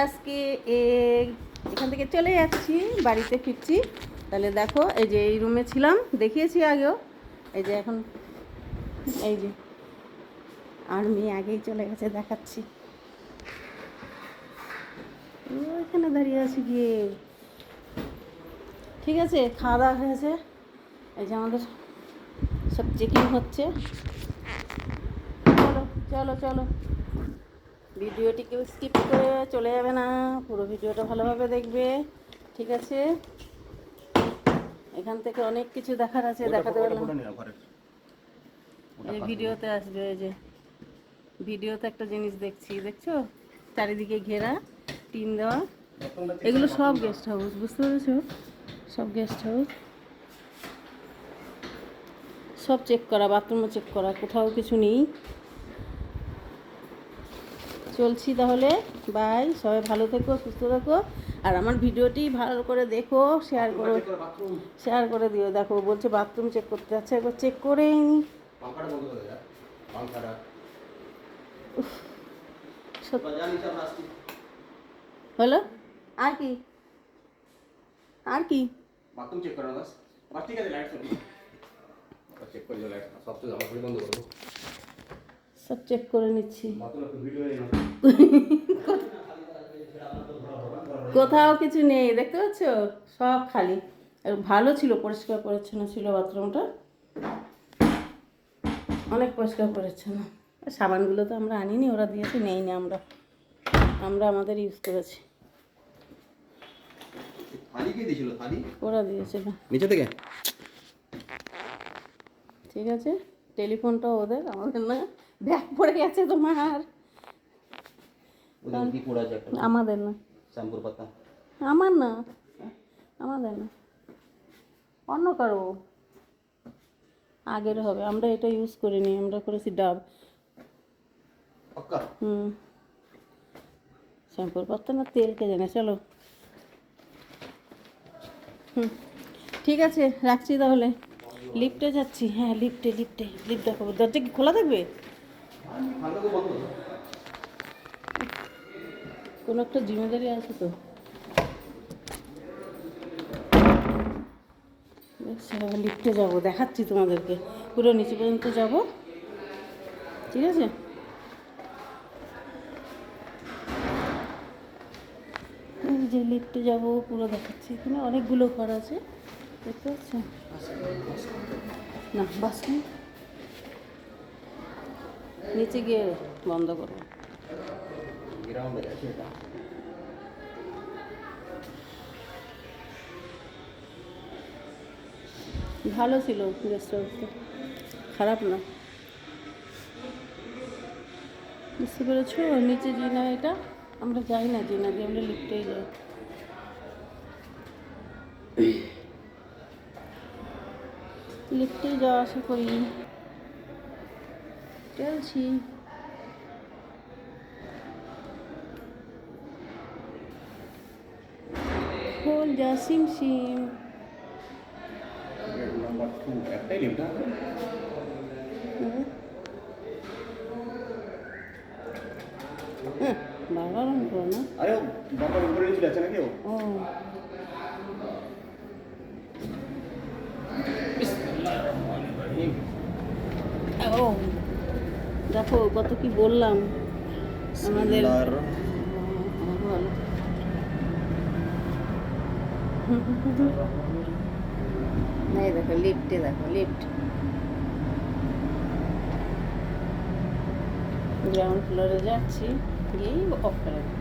আজকে এখান থেকে চলে যাচ্ছি, বাড়িতে ফিরছি। তাহলে দেখো, এই যে এই রুমে ছিলাম, দেখিয়েছি আগেও। এই যে এখন এই যে আর মেয়ে আগেই চলে গেছে, দেখাচ্ছি। ওইখানে দাঁড়িয়ে আছি গিয়ে। ঠিক আছে, খাওয়া দাওয়া হয়েছে। এই যে আমাদের সব চেকিং হচ্ছে। চলো চলো চলো, ভিডিওটি কেউ স্কিপ করে চলে যাবে না, পুরো ভিডিওটা ভালোভাবে দেখবে। ঠিক আছে, এখান থেকে অনেক কিছু দেখার আছে, দেখাতে পারলাম। এই ভিডিওতে আসবে, এই যে ভিডিওতে একটা জিনিস দেখছি, দেখছো? চারিদিকে ঘেরা, টিন দেওয়া। এগুলো সব গেস্ট হাউস, বুঝতে পেরেছো? সব গেস্ট হাউস, সব চেক করা, বাথরুমও চেক করা, কোথাও কিছু নেই। চলছি তাহলে, বাই। সবাই ভালো থেকো, সুস্থ থেকো। আর আমার ভিডিওটি ভালো করে দেখো, শেয়ার করো, শেয়ার করে দিও। দেখো বলছে বাথরুম চেক করতে যাচ্ছে, একবার চেক করেই নি। হলো আর কি, আর কি বাথরুম চেক করা বাস। বাস ঠিক আছে, লাইট চলবে। চেক করে লাইট সব তো জামা বন্ধ করব। সব চেক করে নিচ্ছি। কোথাও কিছু নেই, দেখতে পাচ্ছ? সব খালি। ভালো ছিল, পরিষ্কার পরিচ্ছন্ন ছিল বাথরুমটা, অনেক পরিষ্কার পরিচ্ছন্ন। সাবানগুলো তো আমরা আনিনি, ওরা দিয়েছে, নেই না, আমরা আমরা আমাদের ইউজ করেছি। থালি কে দিয়েছিল? থালি ওরা দিয়েছিল নিচে থেকে। ঠিক আছে, টেলিফোনটাও ওদের, আমাদের না। ব্যাগ পড়ে গেছে তোমার। ওদের কি পড়া আছে একটা? আমাদের না, শ্যাম্পুর পাতা। আমার না, আমাদের না, অন্য কারো। আগের হবে, আমরা এটা ইউজ করিনি, আমরা করেছি ডাব। পাক্কা? শ্যাম্পুর পাতা না তেল, কে জানে। চলো, ঠিক আছে, রাখছি তাহলে। লিফটে যাচ্ছি। হ্যাঁ, লিফটে লিফটে লিফট দেখাবো। দরজা কি খোলা থাকবে? কোনো একটা জিম্মেদারি আছে তো। লিফটে যাবো, দেখাচ্ছি তোমাদেরকে, পুরো নিচে পর্যন্ত যাব। ঠিক আছে, এই যে লিফটে যাব, পুরো দেখাচ্ছি। এখানে অনেকগুলো ঘর আছে, দেখতে পাচ্ছ? না, বাস নেই, নিচে গিয়ে বন্ধ করবো। ভালো ছিল গেস্ট হাউসটা, খারাপ না, বুঝতে পেরেছো? নিচে জিনা, এটা আমরা যাই না, জিনা দিয়ে আমরা লিফটেই যাই। লিফটেই যাওয়া আসা করি। চলছি। খোল যা সিম সিম। নাম্বার 2 একটাই লিফট না? বারবার অন করো না। আরে বাবার উপরে চলে যাচ্ছে নাকি? ও ও, দেখো কত কি বললাম আমাদের। ভালো, এই দেখো লিফটে, দেখো লিফট গ্রাউন্ড ফ্লোরে যাচ্ছি, গিয়েই অফ করে দেবো।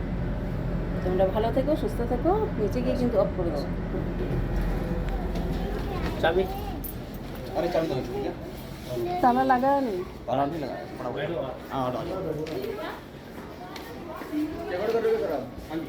তোমরা ভালো থেকো, সুস্থ থেকো। নিচে গিয়ে কিন্তু অফ করে দেবো। চাবি? अरे चाबी तो ठीक है। ताला लगा नहीं, ताला नहीं लगा पड़ा हुआ है। हां हटो रिकॉर्ड कर रहे हो सर आप? हां जी।